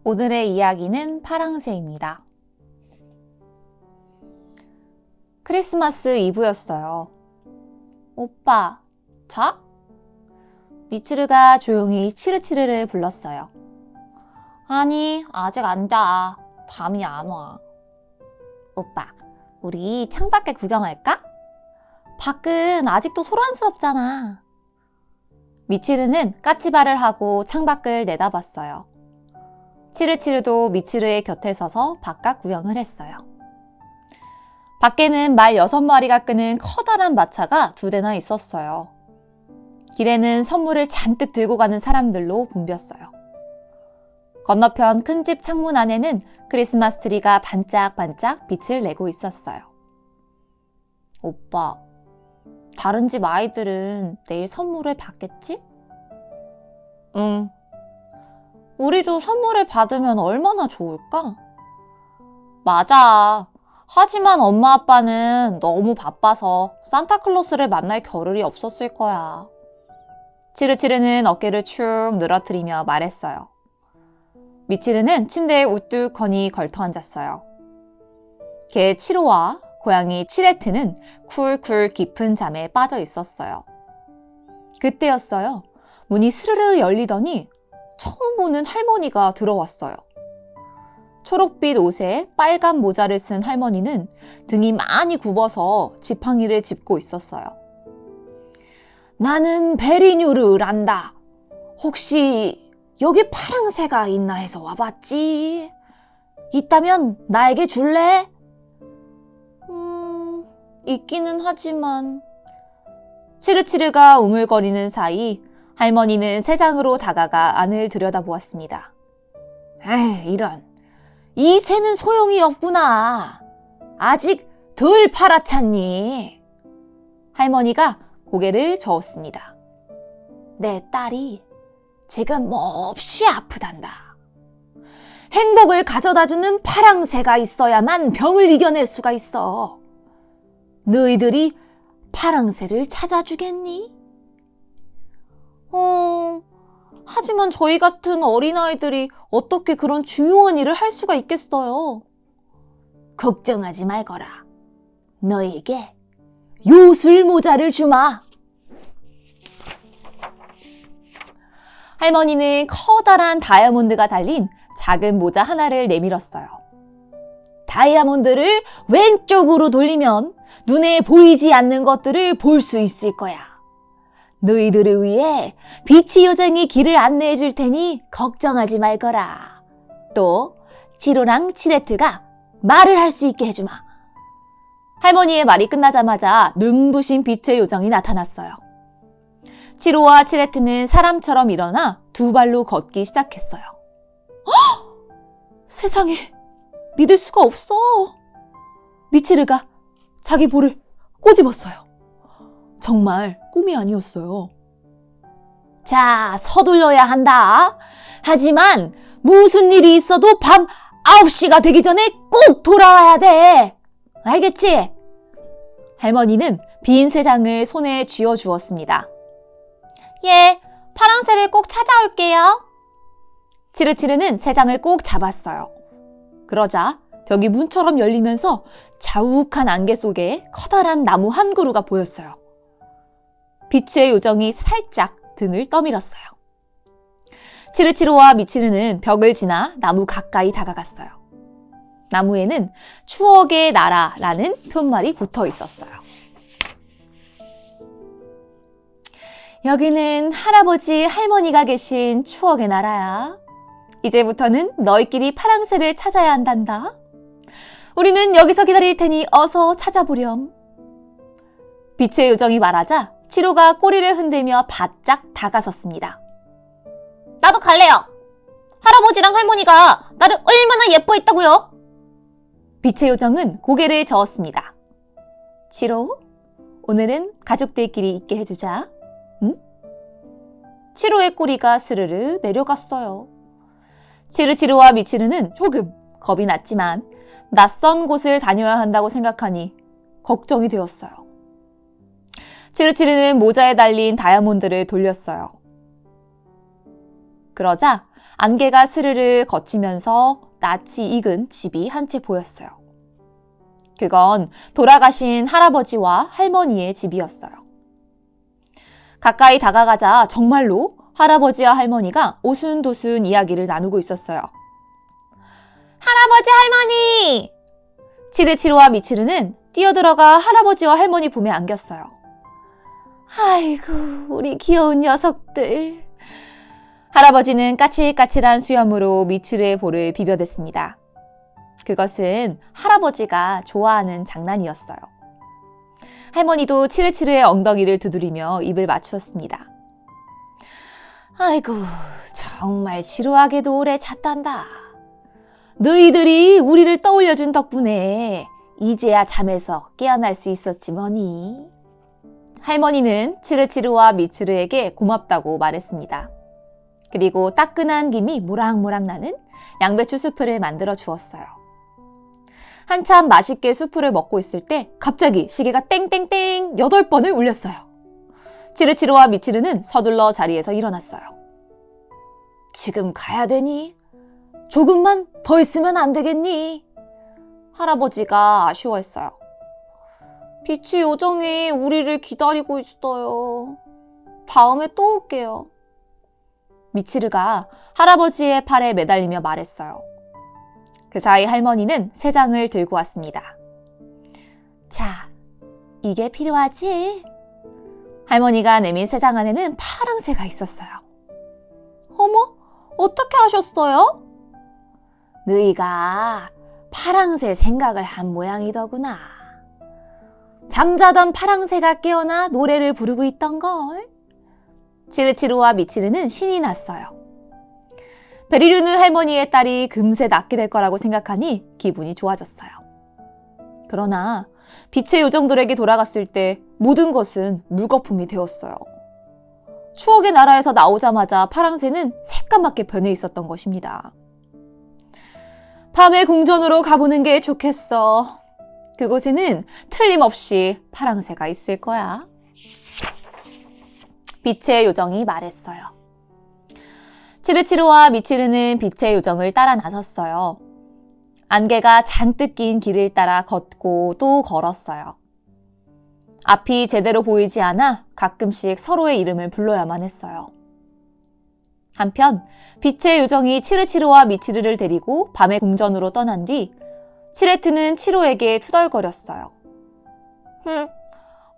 오늘의 이야기는 파랑새입니다. 크리스마스 이브였어요. 오빠, 자? 미츠루가 조용히 치르치르를 불렀어요. 아니, 아직 안 자. 잠이 안 와. 오빠, 우리 창밖에 구경할까? 밖은 아직도 소란스럽잖아. 미츠루는 까치발을 하고 창밖을 내다봤어요. 치르치르도 미츠루의 곁에 서서 바깥 구경을 했어요. 밖에는 말 6마리가 끄는 커다란 마차가 2대나 있었어요. 길에는 선물을 잔뜩 들고 가는 사람들로 붐볐어요. 건너편 큰 집 창문 안에는 크리스마스 트리가 반짝반짝 빛을 내고 있었어요. 오빠, 다른 집 아이들은 내일 선물을 받겠지? 응. 우리도 선물을 받으면 얼마나 좋을까? 맞아. 하지만 엄마 아빠는 너무 바빠서 산타클로스를 만날 겨를이 없었을 거야. 치르치르는 어깨를 축 늘어뜨리며 말했어요. 미치르는 침대에 우뚝하니 걸터 앉았어요. 개 치로와 고양이 치레트는 쿨쿨 깊은 잠에 빠져 있었어요. 그때였어요. 문이 스르르 열리더니 처음 보는 할머니가 들어왔어요. 초록빛 옷에 빨간 모자를 쓴 할머니는 등이 많이 굽어서 지팡이를 짚고 있었어요. 나는 베리뉴르란다. 혹시 여기 파랑새가 있나 해서 와봤지. 있다면 나에게 줄래? 있기는 하지만. 치르치르가 우물거리는 사이 할머니는 새장으로 다가가 안을 들여다보았습니다. 에이, 이런. 이 새는 소용이 없구나. 아직 덜 팔아찼니? 할머니가 고개를 저었습니다. 내 딸이 지금 몹시 아프단다. 행복을 가져다주는 파랑새가 있어야만 병을 이겨낼 수가 있어. 너희들이 파랑새를 찾아주겠니? 하지만 저희 같은 어린아이들이 어떻게 그런 중요한 일을 할 수가 있겠어요? 걱정하지 말거라. 너에게 요술 모자를 주마. 할머니는 커다란 다이아몬드가 달린 작은 모자 하나를 내밀었어요. 다이아몬드를 왼쪽으로 돌리면 눈에 보이지 않는 것들을 볼 수 있을 거야. 너희들을 위해 빛의 요정이 길을 안내해 줄 테니 걱정하지 말거라. 또 치로랑 치레트가 말을 할 수 있게 해주마. 할머니의 말이 끝나자마자 눈부신 빛의 요정이 나타났어요. 치로와 치레트는 사람처럼 일어나 2발로 걷기 시작했어요. 헉! 세상에, 믿을 수가 없어. 미치르가 자기 볼을 꼬집었어요. 정말 꿈이 아니었어요. 자, 서둘러야 한다. 하지만 무슨 일이 있어도 밤 9시가 되기 전에 꼭 돌아와야 돼. 알겠지? 할머니는 빈 새장을 손에 쥐어주었습니다. 예, 파랑새를 꼭 찾아올게요. 치르치르는 새장을 꼭 잡았어요. 그러자 벽이 문처럼 열리면서 자욱한 안개 속에 커다란 나무 한 그루가 보였어요. 빛의 요정이 살짝 등을 떠밀었어요. 치르치르와 미치르는 벽을 지나 나무 가까이 다가갔어요. 나무에는 추억의 나라라는 표말이 붙어 있었어요. 여기는 할아버지, 할머니가 계신 추억의 나라야. 이제부터는 너희끼리 파랑새를 찾아야 한단다. 우리는 여기서 기다릴 테니 어서 찾아보렴. 빛의 요정이 말하자 치로가 꼬리를 흔들며 바짝 다가섰습니다. 나도 갈래요. 할아버지랑 할머니가 나를 얼마나 예뻐했다고요? 빛의 요정은 고개를 저었습니다. 치로, 오늘은 가족들끼리 있게 해주자. 응? 치로의 꼬리가 스르르 내려갔어요. 치르치르와 미치르는 조금 겁이 났지만 낯선 곳을 다녀야 한다고 생각하니 걱정이 되었어요. 치르치르는 모자에 달린 다이아몬드를 돌렸어요. 그러자 안개가 스르르 걷히면서 낯이 익은 집이 한 채 보였어요. 그건 돌아가신 할아버지와 할머니의 집이었어요. 가까이 다가가자 정말로 할아버지와 할머니가 오순도순 이야기를 나누고 있었어요. 할아버지, 할머니! 치르치르와 미치르는 뛰어들어가 할아버지와 할머니 품에 안겼어요. 아이고, 우리 귀여운 녀석들. 할아버지는 까칠까칠한 수염으로 미치르의 볼을 비벼댔습니다. 그것은 할아버지가 좋아하는 장난이었어요. 할머니도 치르치르의 엉덩이를 두드리며 입을 맞추었습니다. 아이고, 정말 지루하게도 오래 잤단다. 너희들이 우리를 떠올려준 덕분에 이제야 잠에서 깨어날 수 있었지 뭐니. 할머니는 치르치르와 미치르에게 고맙다고 말했습니다. 그리고 따끈한 김이 모락모락 나는 양배추 수프를 만들어 주었어요. 한참 맛있게 수프를 먹고 있을 때 갑자기 시계가 땡땡땡 8번을 울렸어요. 치르치르와 미치르는 서둘러 자리에서 일어났어요. 지금 가야 되니? 조금만 더 있으면 안 되겠니? 할아버지가 아쉬워했어요. 빛의 요정이 우리를 기다리고 있어요. 다음에 또 올게요. 미치르가 할아버지의 팔에 매달리며 말했어요. 그 사이 할머니는 새 장을 들고 왔습니다. 자, 이게 필요하지? 할머니가 내민 새 장 안에는 파랑새가 있었어요. 어머, 어떻게 하셨어요? 너희가 파랑새 생각을 한 모양이더구나. 잠자던 파랑새가 깨어나 노래를 부르고 있던걸. 치르치르와 미치르는 신이 났어요. 베리르는 할머니의 딸이 금세 낫게 될 거라고 생각하니 기분이 좋아졌어요. 그러나 빛의 요정들에게 돌아갔을 때 모든 것은 물거품이 되었어요. 추억의 나라에서 나오자마자 파랑새는 새까맣게 변해 있었던 것입니다. 밤의 궁전으로 가보는 게 좋겠어. 그곳에는 틀림없이 파랑새가 있을 거야. 빛의 요정이 말했어요. 치르치르와 미치르는 빛의 요정을 따라 나섰어요. 안개가 잔뜩 낀 길을 따라 걷고 또 걸었어요. 앞이 제대로 보이지 않아 가끔씩 서로의 이름을 불러야만 했어요. 한편 빛의 요정이 치르치르와 미치르를 데리고 밤의 궁전으로 떠난 뒤 치레트는 치로에게 투덜거렸어요.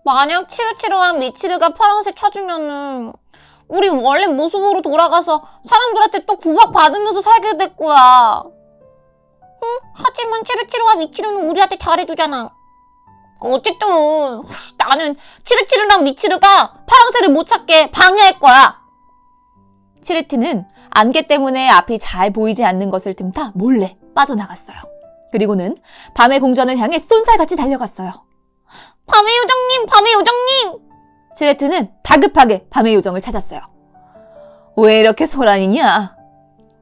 만약 치르치르와 미치르가 파랑새 찾으면은 우리 원래 모습으로 돌아가서 사람들한테 또 구박받으면서 살게 될 거야. 하지만 치르치르와 미치르는 우리한테 잘해주잖아. 어쨌든 나는 치르치르랑 미치르가 파랑새를 못 찾게 방해할 거야. 치르트는 안개 때문에 앞이 잘 보이지 않는 것을 틈타 몰래 빠져나갔어요. 그리고는 밤의 궁전을 향해 쏜살같이 달려갔어요. 밤의 요정님! 밤의 요정님! 치레트는 다급하게 밤의 요정을 찾았어요. 왜 이렇게 소란이냐?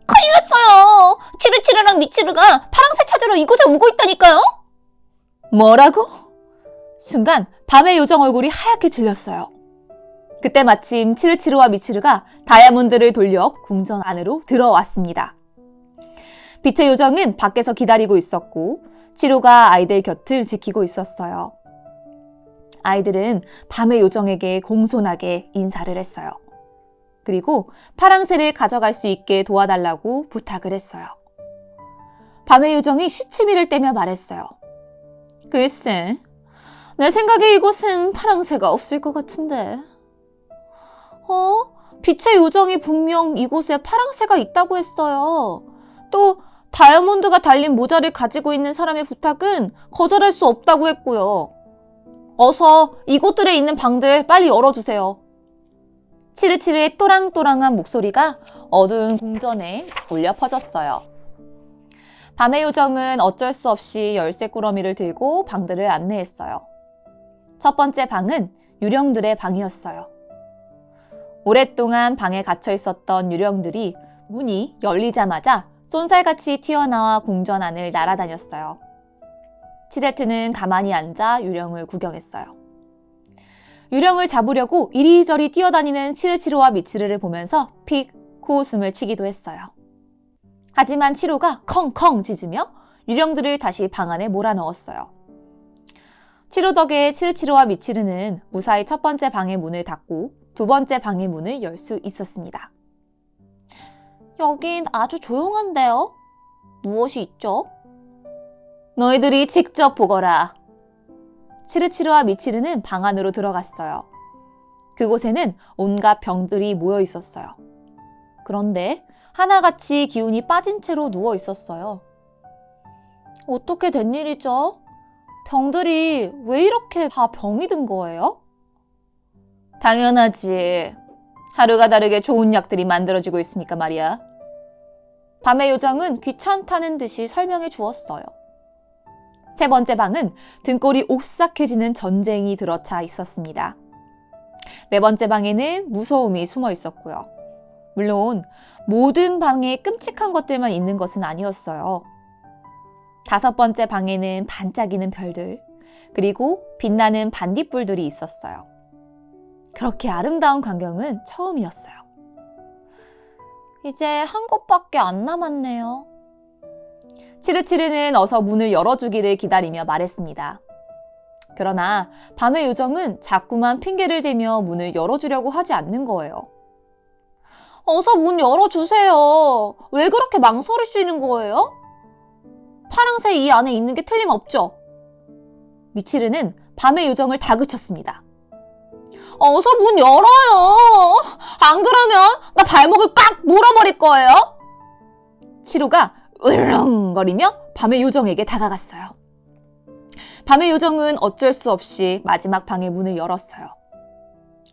큰일 났어요! 치르치르랑 미치르가 파랑새 찾으러 이곳에 오고 있다니까요? 뭐라고? 순간 밤의 요정 얼굴이 하얗게 질렸어요. 그때 마침 치르치르와 미치르가 다이아몬드를 돌려 궁전 안으로 들어왔습니다. 빛의 요정은 밖에서 기다리고 있었고 치로가 아이들 곁을 지키고 있었어요. 아이들은 밤의 요정에게 공손하게 인사를 했어요. 그리고 파랑새를 가져갈 수 있게 도와달라고 부탁을 했어요. 밤의 요정이 시치미를 떼며 말했어요. 글쎄, 내 생각에 이곳은 파랑새가 없을 것 같은데. 빛의 요정이 분명 이곳에 파랑새가 있다고 했어요. 또 다이아몬드가 달린 모자를 가지고 있는 사람의 부탁은 거절할 수 없다고 했고요. 어서 이곳들에 있는 방들 빨리 열어주세요. 치르치르의 또랑또랑한 목소리가 어두운 궁전에 울려 퍼졌어요. 밤의 요정은 어쩔 수 없이 열쇠 꾸러미를 들고 방들을 안내했어요. 첫 번째 방은 유령들의 방이었어요. 오랫동안 방에 갇혀 있었던 유령들이 문이 열리자마자 쏜살같이 튀어나와 궁전 안을 날아다녔어요. 치레트는 가만히 앉아 유령을 구경했어요. 유령을 잡으려고 이리저리 뛰어다니는 치르치르와 미치르를 보면서 픽 코웃음을 치기도 했어요. 하지만 치로가 컹컹 짖으며 유령들을 다시 방 안에 몰아넣었어요. 치로 덕에 치르치로와 미치르는 무사히 첫 번째 방의 문을 닫고 두 번째 방의 문을 열 수 있었습니다. 여긴 아주 조용한데요? 무엇이 있죠? 너희들이 직접 보거라. 치르치르와 미치르는 방 안으로 들어갔어요. 그곳에는 온갖 병들이 모여 있었어요. 그런데 하나같이 기운이 빠진 채로 누워 있었어요. 어떻게 된 일이죠? 병들이 왜 이렇게 다 병이 든 거예요? 당연하지. 하루가 다르게 좋은 약들이 만들어지고 있으니까 말이야. 밤의 요정은 귀찮다는 듯이 설명해 주었어요. 세 번째 방은 등골이 오싹해지는 전쟁이 들어차 있었습니다. 네 번째 방에는 무서움이 숨어 있었고요. 물론 모든 방에 끔찍한 것들만 있는 것은 아니었어요. 다섯 번째 방에는 반짝이는 별들, 그리고 빛나는 반딧불들이 있었어요. 그렇게 아름다운 광경은 처음이었어요. 이제 한 곳밖에 안 남았네요. 치르치르는 어서 문을 열어주기를 기다리며 말했습니다. 그러나 밤의 요정은 자꾸만 핑계를 대며 문을 열어주려고 하지 않는 거예요. 어서 문 열어주세요. 왜 그렇게 망설이시는 거예요? 파랑새 이 안에 있는 게 틀림없죠? 미치르는 밤의 요정을 다그쳤습니다. 어서 문 열어요. 안 그러면 나 발목을 꽉 물어버릴 거예요. 치로가 으르렁거리며 밤의 요정에게 다가갔어요. 밤의 요정은 어쩔 수 없이 마지막 방의 문을 열었어요.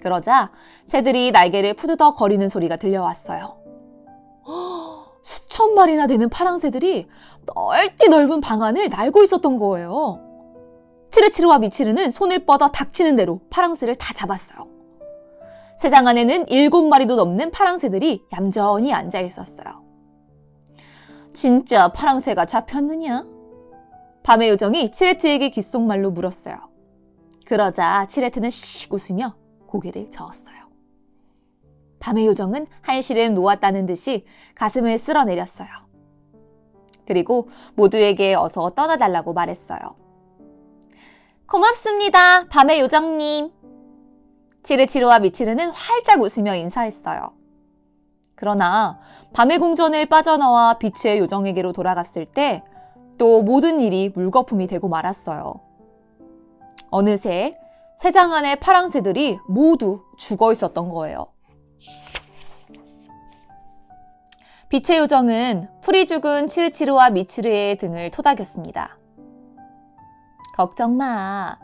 그러자 새들이 날개를 푸드덕 거리는 소리가 들려왔어요. 수천 마리나 되는 파랑새들이 넓디 넓은 방 안을 날고 있었던 거예요. 치르치르와 미치르는 손을 뻗어 닥치는 대로 파랑새를 다 잡았어요. 새장 안에는 7마리도 넘는 파랑새들이 얌전히 앉아 있었어요. 진짜 파랑새가 잡혔느냐? 밤의 요정이 치레트에게 귓속말로 물었어요. 그러자 치레트는 씩 웃으며 고개를 저었어요. 밤의 요정은 한시름 놓았다는 듯이 가슴을 쓸어내렸어요. 그리고 모두에게 어서 떠나달라고 말했어요. 고맙습니다, 밤의 요정님. 치르치르와 미치르는 활짝 웃으며 인사했어요. 그러나 밤의 궁전을 빠져나와 빛의 요정에게로 돌아갔을 때 또 모든 일이 물거품이 되고 말았어요. 어느새 새장 안의 파랑새들이 모두 죽어 있었던 거예요. 빛의 요정은 풀이 죽은 치르치르와 미치르의 등을 토닥였습니다. 걱정 마.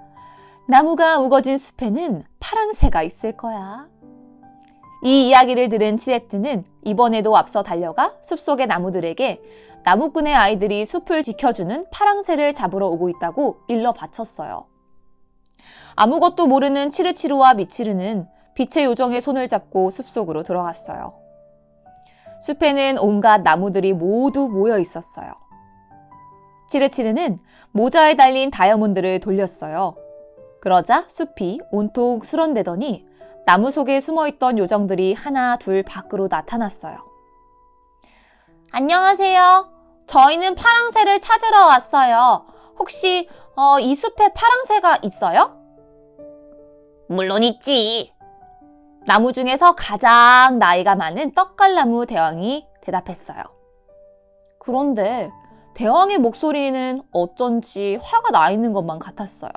나무가 우거진 숲에는 파랑새가 있을 거야. 이 이야기를 들은 치레트는 이번에도 앞서 달려가 숲속의 나무들에게 나무꾼의 아이들이 숲을 지켜주는 파랑새를 잡으러 오고 있다고 일러 바쳤어요. 아무것도 모르는 치르치르와 미치르는 빛의 요정의 손을 잡고 숲속으로 들어갔어요. 숲에는 온갖 나무들이 모두 모여 있었어요. 치르치르는 모자에 달린 다이아몬드를 돌렸어요. 그러자 숲이 온통 수런대더니 나무 속에 숨어있던 요정들이 하나 둘 밖으로 나타났어요. 안녕하세요. 저희는 파랑새를 찾으러 왔어요. 혹시 이 숲에 파랑새가 있어요? 물론 있지. 나무 중에서 가장 나이가 많은 떡갈나무 대왕이 대답했어요. 그런데 대왕의 목소리는 어쩐지 화가 나 있는 것만 같았어요.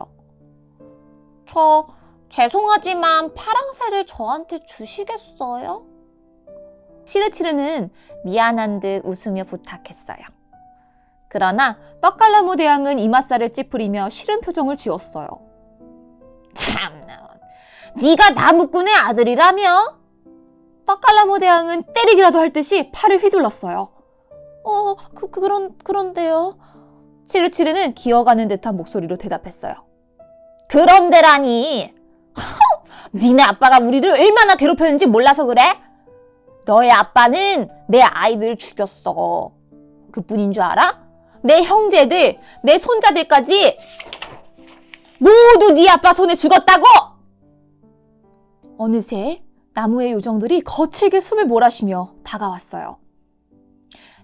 죄송하지만 파랑새를 저한테 주시겠어요? 치르치르는 미안한 듯 웃으며 부탁했어요. 그러나 떡갈나무 대왕은 이맛살을 찌푸리며 싫은 표정을 지었어요. 참나, 네가 나무꾼의 아들이라며? 떡갈나무 대왕은 때리기라도 할 듯이 팔을 휘둘렀어요. 그런데요. 치르치르는 기어가는 듯한 목소리로 대답했어요. 그런데라니. 니네 아빠가 우리를 얼마나 괴롭혔는지 몰라서 그래? 너의 아빠는 내 아이들을 죽였어. 그뿐인 줄 알아? 내 형제들, 내 손자들까지 모두 네 아빠 손에 죽었다고! 어느새 나무의 요정들이 거칠게 숨을 몰아쉬며 다가왔어요.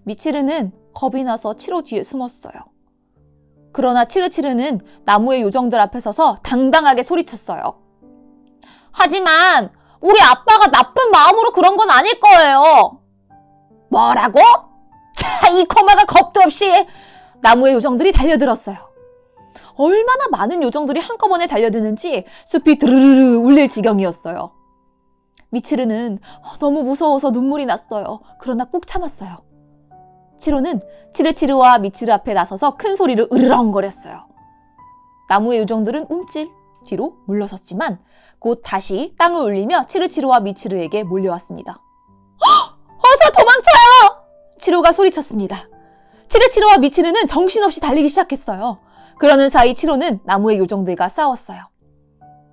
미치르는 겁이 나서 치로 뒤에 숨었어요. 그러나 치르치르는 나무의 요정들 앞에 서서 당당하게 소리쳤어요. 하지만 우리 아빠가 나쁜 마음으로 그런 건 아닐 거예요. 뭐라고? 자, 이 코마가 겁도 없이 나무의 요정들이 달려들었어요. 얼마나 많은 요정들이 한꺼번에 달려드는지 숲이 드르르르 울릴 지경이었어요. 미치르는 너무 무서워서 눈물이 났어요. 그러나 꾹 참았어요. 치로는 치르치르와 미치르 앞에 나서서 큰 소리로 으르렁거렸어요. 나무의 요정들은 움찔 뒤로 물러섰지만 곧 다시 땅을 울리며 치르치르와 미치르에게 몰려왔습니다. 어서 도망쳐요! 치로가 소리쳤습니다. 치르치르와 미치르는 정신없이 달리기 시작했어요. 그러는 사이 치로는 나무의 요정들과 싸웠어요.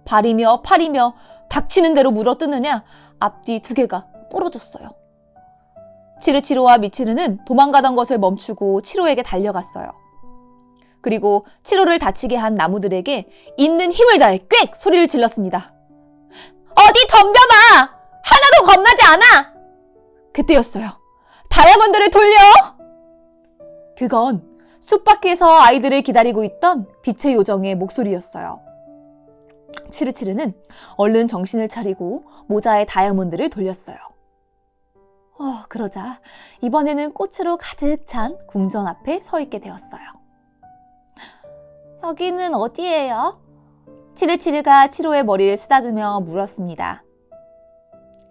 발이며 팔이며 닥치는 대로 물어뜯느냐 앞뒤 두 개가 부러졌어요. 치르치로와 미치르는 도망가던 것을 멈추고 치로에게 달려갔어요. 그리고 치로를 다치게 한 나무들에게 있는 힘을 다해 꽥 소리를 질렀습니다. 어디 덤벼봐! 하나도 겁나지 않아! 그때였어요. 다이아몬드를 돌려! 그건 숲 밖에서 아이들을 기다리고 있던 빛의 요정의 목소리였어요. 치르치르는 얼른 정신을 차리고 모자에 다이아몬드를 돌렸어요. 그러자 이번에는 꽃으로 가득 찬 궁전 앞에 서 있게 되었어요. 여기는 어디예요? 치르치르가 치로의 머리를 쓰다듬며 물었습니다.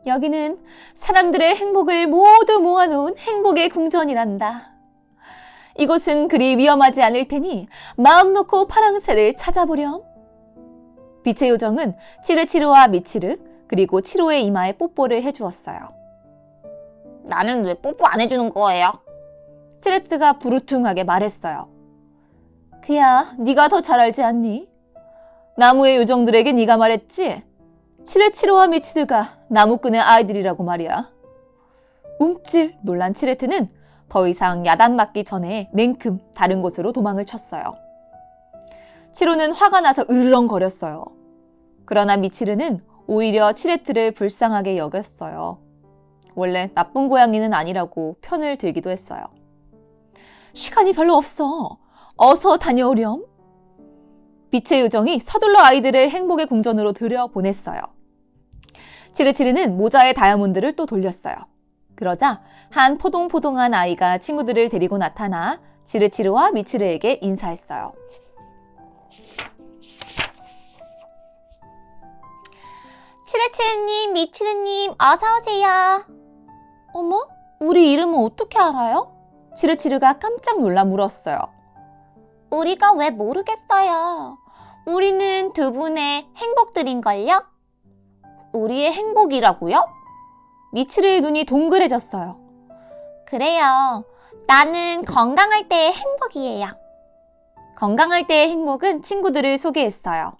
여기는 사람들의 행복을 모두 모아놓은 행복의 궁전이란다. 이곳은 그리 위험하지 않을 테니 마음 놓고 파랑새를 찾아보렴. 빛의 요정은 치르치르와 미치르 그리고 치로의 이마에 뽀뽀를 해주었어요. 나는 왜 뽀뽀 안 해주는 거예요? 치르트가 부르퉁하게 말했어요. 그야 네가 더 잘 알지 않니? 나무의 요정들에게 네가 말했지? 치르치르와 미치르가 나무꾼의 아이들이라고 말이야. 움찔 놀란 치르트는 더 이상 야단 맞기 전에 냉큼 다른 곳으로 도망을 쳤어요. 치로는 화가 나서 으르렁거렸어요. 그러나 미치르는 오히려 치르트를 불쌍하게 여겼어요. 원래 나쁜 고양이는 아니라고 편을 들기도 했어요. 시간이 별로 없어. 어서 다녀오렴. 빛의 요정이 서둘러 아이들을 행복의 궁전으로 들여보냈어요. 치르치르는 모자의 다이아몬드를 또 돌렸어요. 그러자 한 포동포동한 아이가 친구들을 데리고 나타나 치르치르와 미치르에게 인사했어요. 치르치르님, 미치르님, 어서오세요. 어머? 우리 이름은 어떻게 알아요? 치르치르가 깜짝 놀라 물었어요. 우리가 왜 모르겠어요. 우리는 두 분의 행복들인걸요? 우리의 행복이라고요? 미치르의 눈이 동그래졌어요. 그래요. 나는 건강할 때의 행복이에요. 건강할 때의 행복은 친구들을 소개했어요.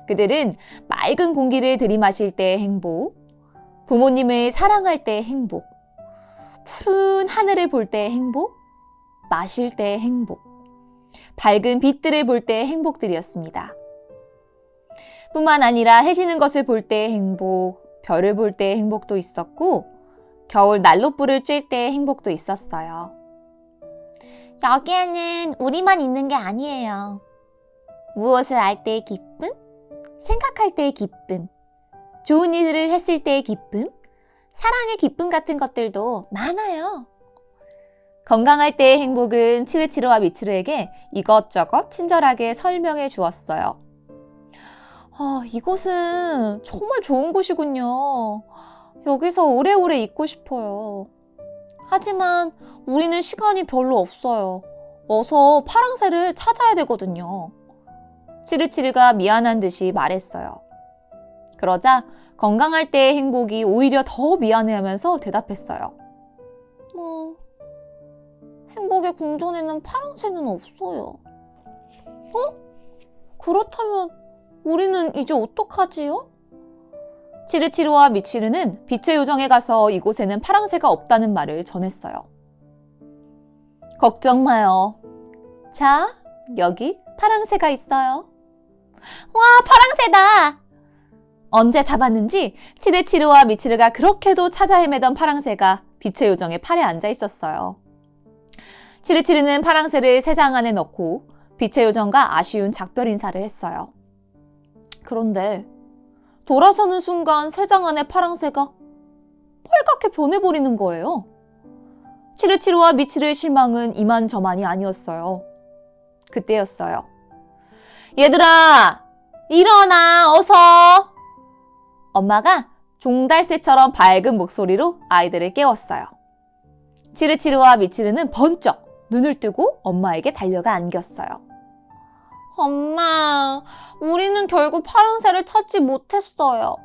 그들은 맑은 공기를 들이마실 때의 행복, 부모님을 사랑할 때의 행복, 푸른 하늘을 볼 때의 행복, 마실 때의 행복, 밝은 빛들을 볼 때의 행복들이었습니다. 뿐만 아니라 해지는 것을 볼 때의 행복, 별을 볼 때의 행복도 있었고 겨울 난로불을 쬐 때의 행복도 있었어요. 여기에는 우리만 있는 게 아니에요. 무엇을 알 때의 기쁨, 생각할 때의 기쁨, 좋은 일을 했을 때의 기쁨, 사랑의 기쁨 같은 것들도 많아요. 건강할 때의 행복은 치르치르와 미치르에게 이것저것 친절하게 설명해 주었어요. 이곳은 정말 좋은 곳이군요. 여기서 오래오래 있고 싶어요. 하지만 우리는 시간이 별로 없어요. 어서 파랑새를 찾아야 되거든요. 치르치르가 미안한 듯이 말했어요. 그러자 건강할 때의 행복이 오히려 더 미안해하면서 대답했어요. 행복의 궁전에는 파랑새는 없어요. 그렇다면 우리는 이제 어떡하지요? 치르치르와 미치르는 빛의 요정에 가서 이곳에는 파랑새가 없다는 말을 전했어요. 걱정 마요. 자, 여기 파랑새가 있어요. 와, 파랑새다! 언제 잡았는지 치르치르와 미치르가 그렇게도 찾아 헤매던 파랑새가 빛의 요정의 팔에 앉아 있었어요. 치르치르는 파랑새를 새장 안에 넣고 빛의 요정과 아쉬운 작별 인사를 했어요. 그런데 돌아서는 순간 새장 안의 파랑새가 빨갛게 변해버리는 거예요. 치르치르와 미치르의 실망은 이만저만이 아니었어요. 그때였어요. 얘들아, 일어나, 어서! 엄마가 종달새처럼 밝은 목소리로 아이들을 깨웠어요. 치르치르와 미치르는 번쩍 눈을 뜨고 엄마에게 달려가 안겼어요. 엄마, 우리는 결국 파랑새를 찾지 못했어요.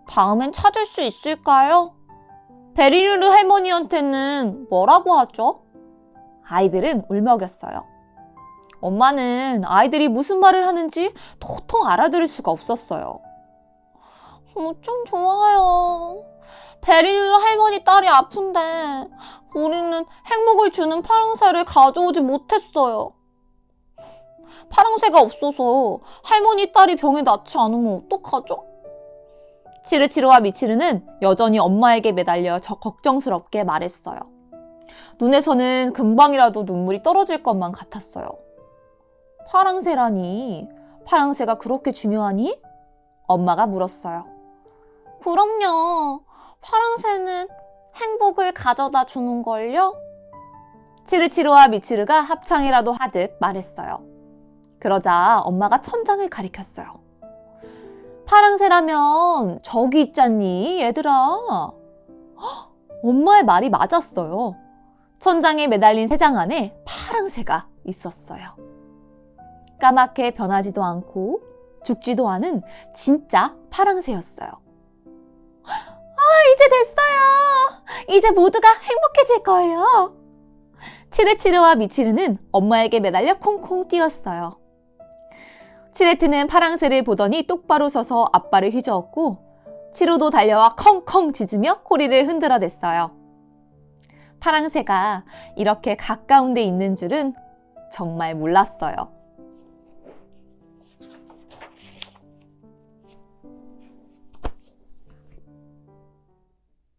다음엔 찾을 수 있을까요? 베리르르 할머니한테는 뭐라고 하죠? 아이들은 울먹였어요. 엄마는 아이들이 무슨 말을 하는지 도통 알아들을 수가 없었어요. 좀 좋아요. 베리르르 할머니 딸이 아픈데 우리는 행복을 주는 파랑새를 가져오지 못했어요. 파랑새가 없어서 할머니 딸이 병에 낫지 않으면 어떡하죠? 치르치르와 미치르는 여전히 엄마에게 매달려 걱정스럽게 말했어요. 눈에서는 금방이라도 눈물이 떨어질 것만 같았어요. 파랑새라니? 파랑새가 그렇게 중요하니? 엄마가 물었어요. 그럼요. 파랑새는 행복을 가져다 주는걸요? 치르치르와 미치르가 합창이라도 하듯 말했어요. 그러자 엄마가 천장을 가리켰어요. 파랑새라면 저기 있잖니, 얘들아. 헉, 엄마의 말이 맞았어요. 천장에 매달린 새장 안에 파랑새가 있었어요. 까맣게 변하지도 않고 죽지도 않은 진짜 파랑새였어요. 이제 됐어요. 이제 모두가 행복해질 거예요. 치르치르와 미치르는 엄마에게 매달려 콩콩 뛰었어요. 치레트는 파랑새를 보더니 똑바로 서서 앞발을 휘저었고 치로도 달려와 컹컹 짖으며 꼬리를 흔들어댔어요. 파랑새가 이렇게 가까운 데 있는 줄은 정말 몰랐어요.